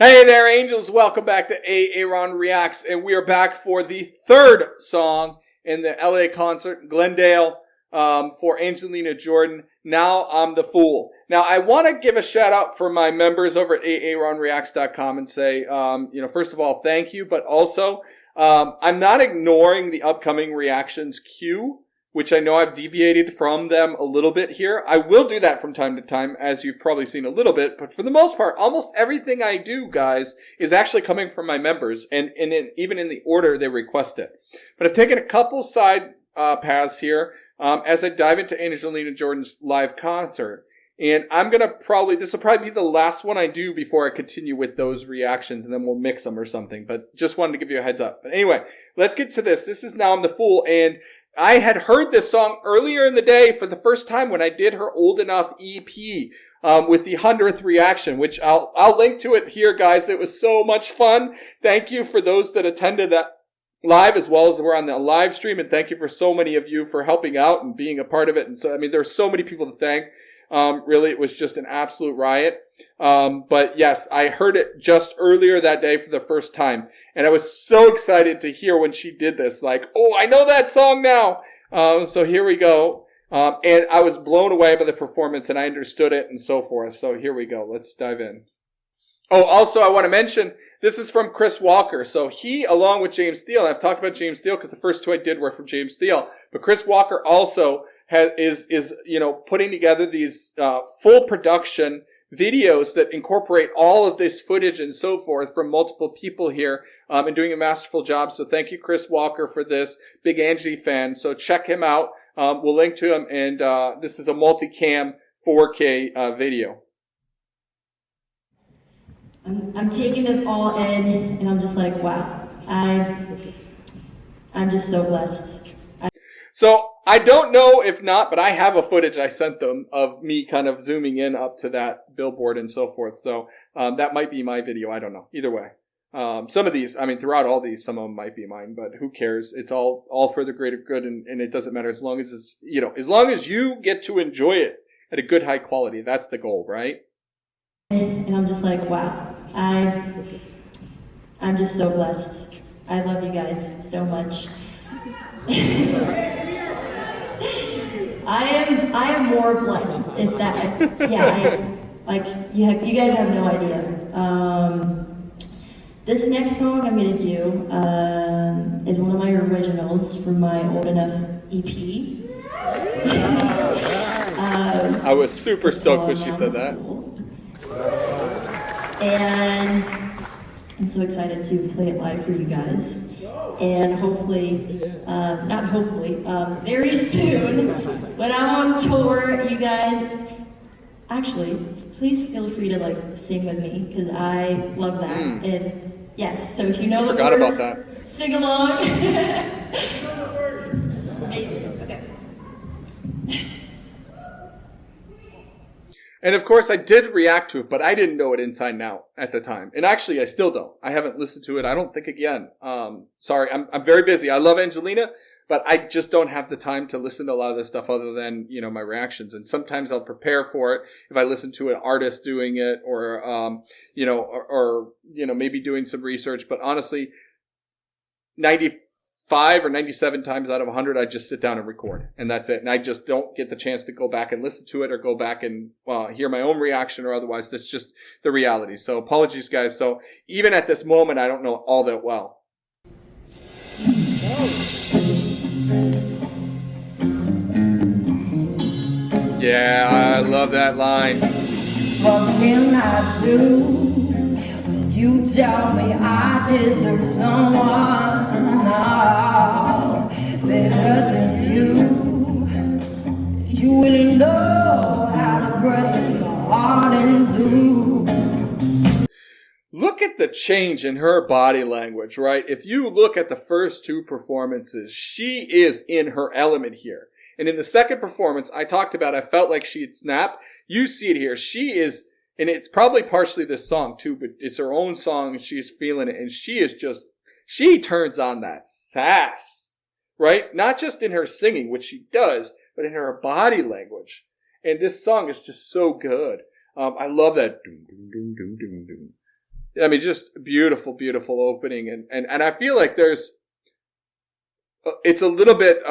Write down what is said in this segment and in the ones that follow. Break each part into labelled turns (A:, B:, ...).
A: Hey there, angels. Welcome back to A-Aron Reacts, and we are back for the third song in the LA concert, Glendale, for Angelina Jordan, Now I'm the Fool. Now, I want to give a shout out for my members over at aaronreacts.com and say, first of all, thank you, but also, I'm not ignoring the upcoming reactions queue, which I know I've deviated from them a little bit here. I will do that from time to time, as you've probably seen a little bit, but for the most part, almost everything I do, guys, is actually coming from my members, and even in the order they request it. But I've taken a couple side paths here as I dive into Angelina Jordan's live concert. And this will probably be the last one I do before I continue with those reactions, and then we'll mix them or something. But just wanted to give you a heads up. But anyway, let's get to this. This is Now I'm the Fool, and I had heard this song earlier in the day for the first time when I did her Old Enough EP with the 100th reaction, which I'll link to it here, guys. It was so much fun. Thank you for those that attended that live as well as were on the live stream, and thank you for so many of you for helping out and being a part of it. And so, there's so many people to thank. Really, it was just an absolute riot. But yes, I heard it just earlier that day for the first time. And I was so excited to hear when she did this, like, oh, I know that song now. So here we go. And I was blown away by the performance, and I understood it and so forth. So here we go. Let's dive in. Oh, also, I want to mention, this is from Chris Walker. So he, along with James Steele, and I've talked about James Steele because the first two I did were from James Steele, but Chris Walker also is putting together these full production videos that incorporate all of this footage and so forth from multiple people here, and doing a masterful job. So thank you, Chris Walker, for this. Big Angie fan. So check him out. We'll link to him. And this is a multicam 4K video.
B: I'm taking this all in, and I'm just like, wow. I'm just so blessed.
A: So I don't know if not, but I have a footage I sent them of me kind of zooming in up to that billboard and so forth. So that might be my video. I don't know. Either way. Some of these, throughout all these, some of them might be mine, but who cares? It's all for the greater good, and it doesn't matter as long as it's, as long as you get to enjoy it at a good high quality. That's the goal, right?
B: And I'm just like, wow. I'm just so blessed. I love you guys so much. I am more blessed if that, you guys have no idea. This next song I'm gonna do is one of my originals from my Old Enough EP.
A: I was super stoked when she said that.
B: And I'm so excited to play it live for you guys. And hopefully, very soon, when I'm on tour, you guys, actually, please feel free to sing with me, because I love that. And yes, so if you know the words,
A: about that.
B: Sing along. Okay.
A: And of course, I did react to it, but I didn't know it inside and out at the time. And actually, I still don't. I haven't listened to it. I don't think again. Sorry, I'm very busy. I love Angelina, but I just don't have the time to listen to a lot of this stuff other than, my reactions. And sometimes I'll prepare for it if I listen to an artist doing it or maybe doing some research. But honestly, 95 or 97 times out of 100, I just sit down and record, and that's it. And I just don't get the chance to go back and listen to it or go back and hear my own reaction or otherwise. That's just the reality. So apologies, guys. So even at this moment, I don't know all that well. Yeah, I love that line.
C: What can I do when you tell me I deserve someone better than you? You really know how to break my heart in two.
A: Look at the change in her body language, right? If you look at the first two performances, she is in her element here. And in the second performance, I talked about, I felt like she had snapped. You see it here. She is, and it's probably partially this song too, but it's her own song and she's feeling it. And she turns on that sass, right? Not just in her singing, which she does, but in her body language. And this song is just so good. I love that. I mean, just beautiful, beautiful opening. And I feel like it's a little bit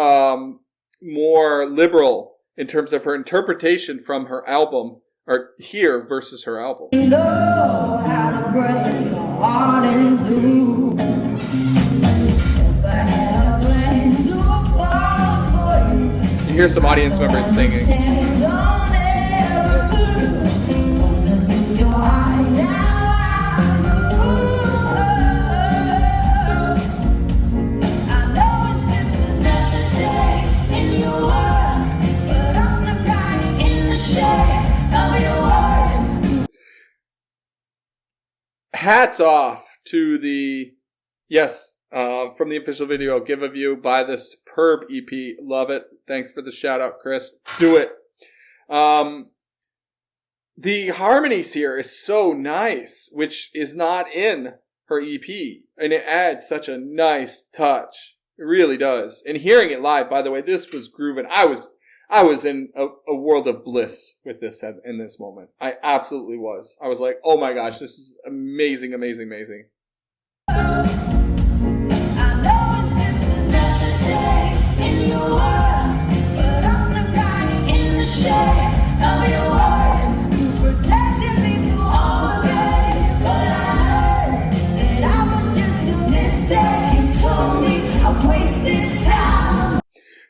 A: more liberal in terms of her interpretation from her album, or here versus her album.
C: You know how to break your heart in two. If I had a plan to fall for you,
A: You hear some audience members singing.
C: don't ever look in your eyes now. I know it's just another day in your world, but I'm still crying in the shade of your words.
A: Hats off to the, yes, from the official video, Give a View by the superb EP. Love it. Thanks for the shout out, Chris. Do it. The harmonies here is so nice, which is not in her EP. And it adds such a nice touch. It really does. And hearing it live, by the way, this was grooving. I was in a world of bliss with this in this moment. I absolutely was. I was like, oh my gosh, this is amazing, amazing, amazing.
C: I know it's just another day in your world, but I'm still crying in the shade of your words. You protected me through all the pain, but I learned that I was just a mistake. You told me I wasted time.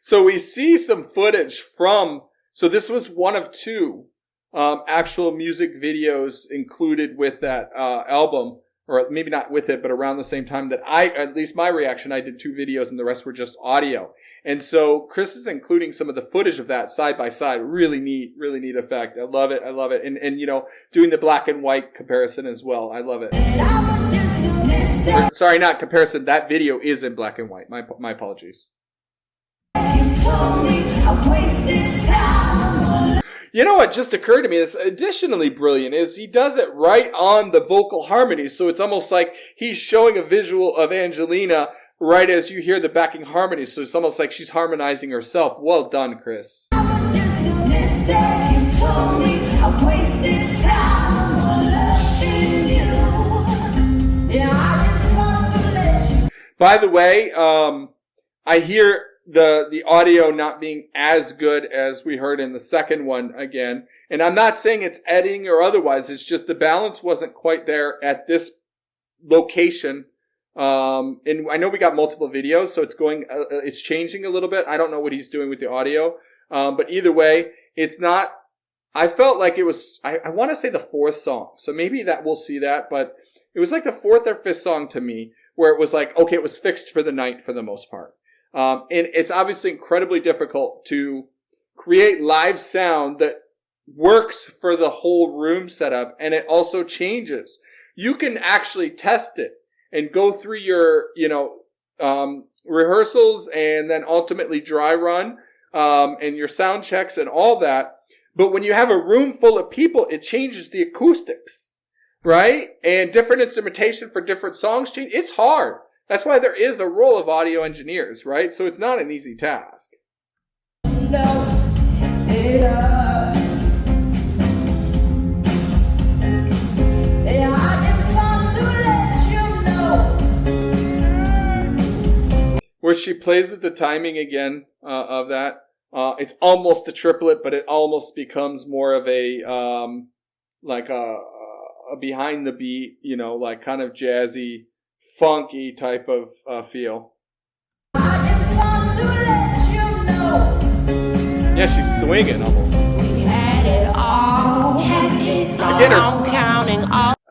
A: So we see some footage from, so this was one of two actual music videos included with that album, or maybe not with it, but around the same time that at least my reaction, I did two videos and the rest were just audio. And so Chris is including some of the footage of that side by side. Really neat effect. I love it. I love it. And you know, doing the black and white comparison as well. I love it.
C: And I was just a mistake.
A: Sorry, not comparison. That video is in black and white. My apologies.
C: You told me I wasted time.
A: You know what just occurred to me that's additionally brilliant is he does it right on the vocal harmonies. So it's almost like he's showing a visual of Angelina right as you hear the backing harmonies. So it's almost like she's harmonizing herself. Well done, Chris.
C: I was just a mistake. You told me I wasted time. Loving you. Yeah, I just want to let you.
A: By the way, I hear the audio not being as good as we heard in the second one again. And I'm not saying it's editing or otherwise. It's just the balance wasn't quite there at this location. And I know we got multiple videos, so it's changing a little bit. I don't know what he's doing with the audio. But either way, it's not, I felt like it was, I want to say the fourth song. So maybe that we'll see that, but it was like the fourth or fifth song to me where it was like, okay, it was fixed for the night for the most part. And it's obviously incredibly difficult to create live sound that works for the whole room setup, and it also changes. You can actually test it and go through your, rehearsals and then ultimately dry run, and your sound checks and all that. But when you have a room full of people, it changes the acoustics, right? And different instrumentation for different songs change. It's hard. That's why there is a role of audio engineers, right? So it's not an easy task. Where she plays with the timing again of that. It's almost a triplet, but it almost becomes more of a behind the beat, like kind of jazzy, funky type of feel. Yeah, she's swinging almost.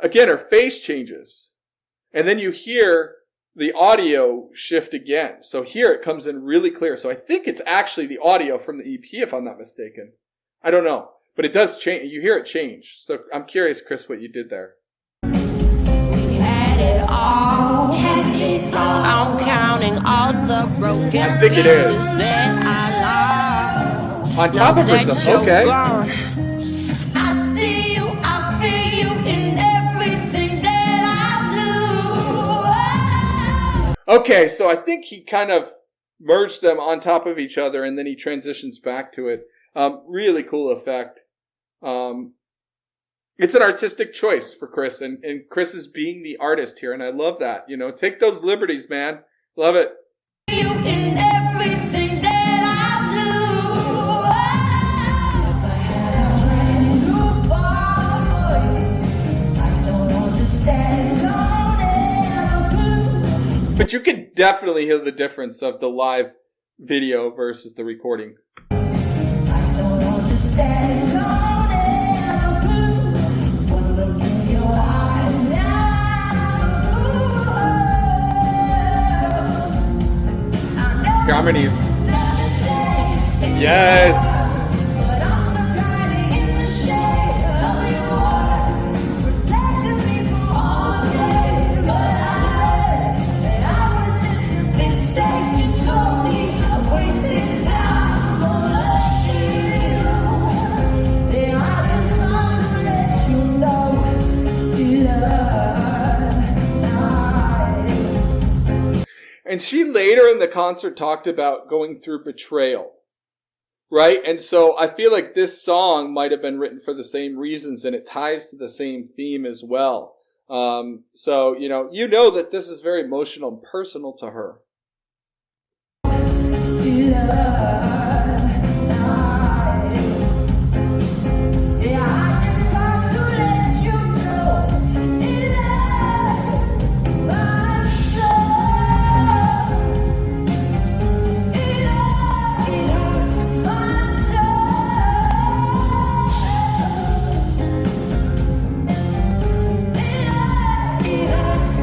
A: Again, her face changes. And then you hear the audio shift again. So here it comes in really clear. So I think it's actually the audio from the EP, if I'm not mistaken. I don't know. But it does change. You hear it change. So I'm curious, Chris, what you did there.
D: I'm counting all the broken
A: I think it is.
D: that I lost.
A: On top of herself. Okay.
C: I see you, I feel you in everything that I do.
A: Okay, so I think he kind of merged them on top of each other and then he transitions back to it. Really cool effect. It's an artistic choice for Chris, and Chris is being the artist here, and I love that. You know, take those liberties, man. Love it.
C: You in everything that I do. If I had a plan to follow you, I don't understand. Don't ever clue.
A: But you can definitely hear the difference of the live video versus the recording.
C: I don't understand. Don't ever clue. One look in your eyes now.
A: Harmonies. Yes.
C: But I'm still hiding in the shade of your words, protecting me from all the pain. But I learned that I was just a mistake. You told me I'm wasting time on loving you. And I just want to let you know that
A: And she later in the concert talked about going through betrayal. Right? And so I feel like this song might have been written for the same reasons, and it ties to the same theme as well. So, you know that this is very emotional and personal to her.
C: yeah, I just want to let you know my soul. It hurts my soul. It hurts my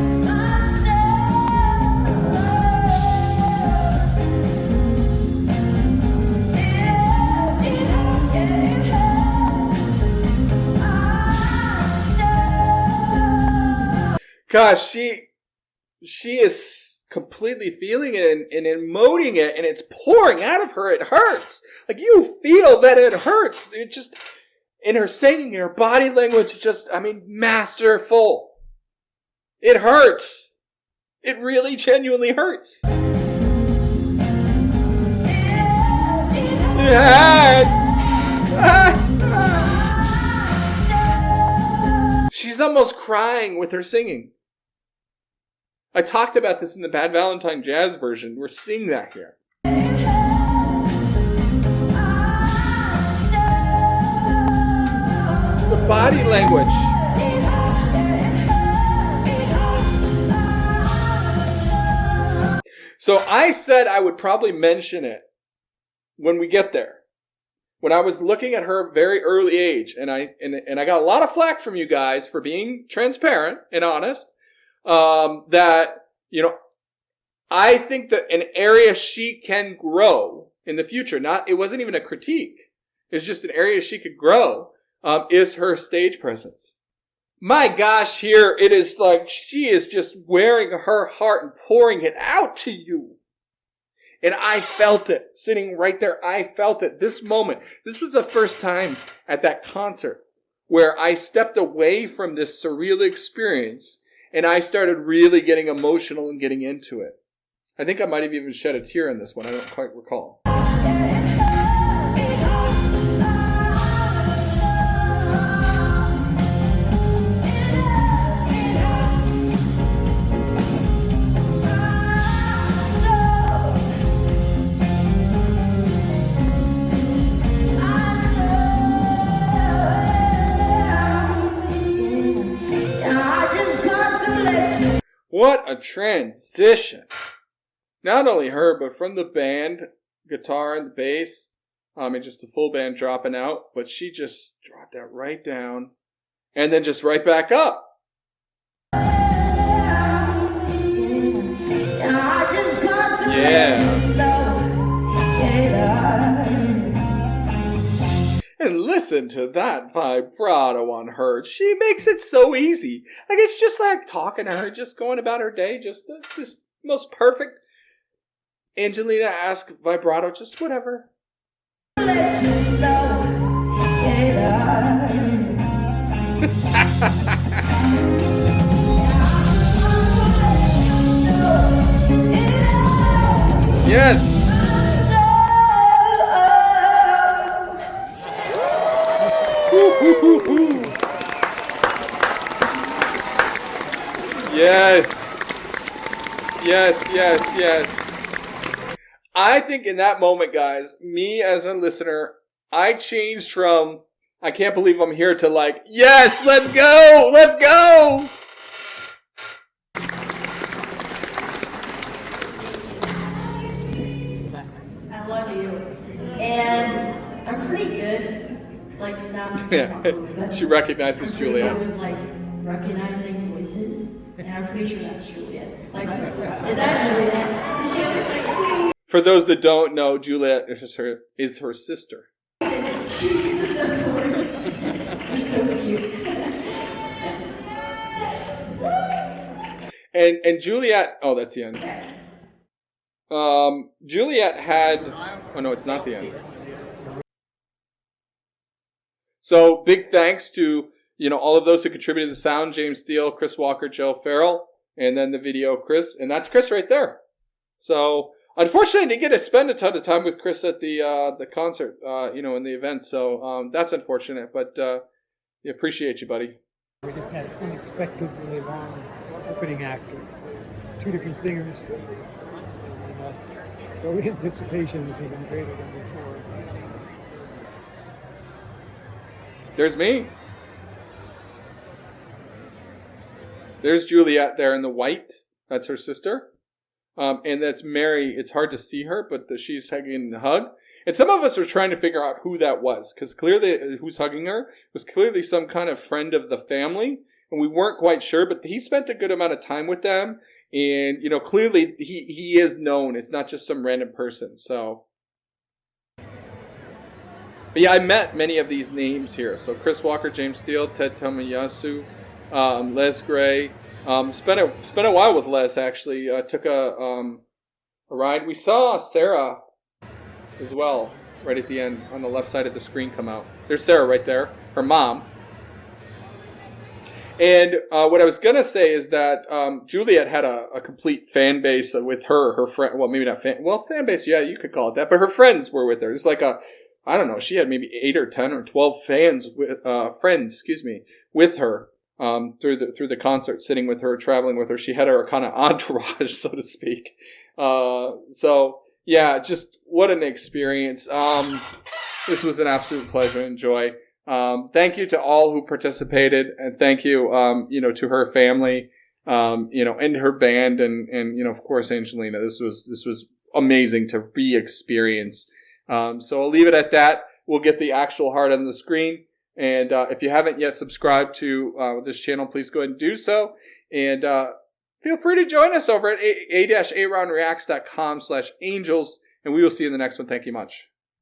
A: Gosh, she is completely feeling it and emoting it, and it's pouring out of her. It hurts. Like, you feel that it hurts. It just, in her singing, her body language, masterful. It hurts. It really genuinely hurts. She's almost crying with her singing. I talked about this in the Bad Valentine Jazz version. We're seeing that here. The body language. So I said I would probably mention it when we get there. When I was looking at her very early age, and I got a lot of flack from you guys for being transparent and honest, that, I think that an area she can grow in the future, it wasn't even a critique, it's just an area she could grow, is her stage presence. My gosh, here it is like she is just wearing her heart and pouring it out to you. And I felt it sitting right there. I felt it. This moment. This was the first time at that concert where I stepped away from this surreal experience and I started really getting emotional and getting into it. I think I might have even shed a tear in this one. I don't quite recall. What a transition. Not only her, but from the band, guitar and the bass, and just the full band dropping out, but she just dropped that right down and then just right back up. Yeah. And listen to that vibrato on her. She makes it so easy. Like, it's just like talking to her, just going about her day, just this most perfect Angelina-esque vibrato, just whatever. Yes. Yes. I think in that moment, guys, me as a listener, I changed from I can't believe I'm here to like, yes, let's go! Let's go!
B: I love you. And I'm pretty good. Like, now I'm just
A: Yeah, she recognizes Juliet.
B: With, like, recognizing voices. And I'm pretty sure that's Juliet. Like, is that Juliet? She always like, please.
A: For those that don't know, Juliet is her sister.
B: She uses those words. They're so cute.
A: And Juliet, oh, that's the end. Juliet had, oh no, it's not the end. So big thanks to, all of those who contributed to the sound, James Steele, Chris Walker, Joe Farrell, and then the video, Chris. And that's Chris right there. So unfortunately, I didn't get to spend a ton of time with Chris at the concert, in the event. So that's unfortunate, but appreciate you, buddy.
E: We just had unexpectedly long opening act with 2 different singers. So the anticipation is even greater than before.
A: There's me. There's Juliet there in the white. That's her sister. And that's Mary. It's hard to see her, but she's hugging the hug. And some of us are trying to figure out who that was, because clearly who's hugging her was clearly some kind of friend of the family, and we weren't quite sure, but he spent a good amount of time with them, and, clearly he is known. It's not just some random person, so. But yeah, I met many of these names here. So Chris Walker, James Steele, Ted Tomiyasu, Les Gray. Spent a while with Les, actually. Took a ride. We saw Sarah as well, right at the end, on the left side of the screen come out. There's Sarah right there, her mom. And what I was going to say is that Juliet had a complete fan base with her friend. Well, maybe not fan base, yeah, you could call it that. But her friends were with her. It's like I don't know, she had maybe 8 or 10 or 12 friends with her through the concert, sitting with her, traveling with her. She had her kind of entourage, so to speak. So yeah, just what an experience. This was an absolute pleasure and joy. Thank you to all who participated, and thank you, to her family, and her band, and of course, Angelina. This was amazing to re-experience. So I'll leave it at that. We'll get the actual heart on the screen. And if you haven't yet subscribed to this channel, please go ahead and do so. And feel free to join us over at a-aronreacts.com/angels. And we will see you in the next one. Thank you much.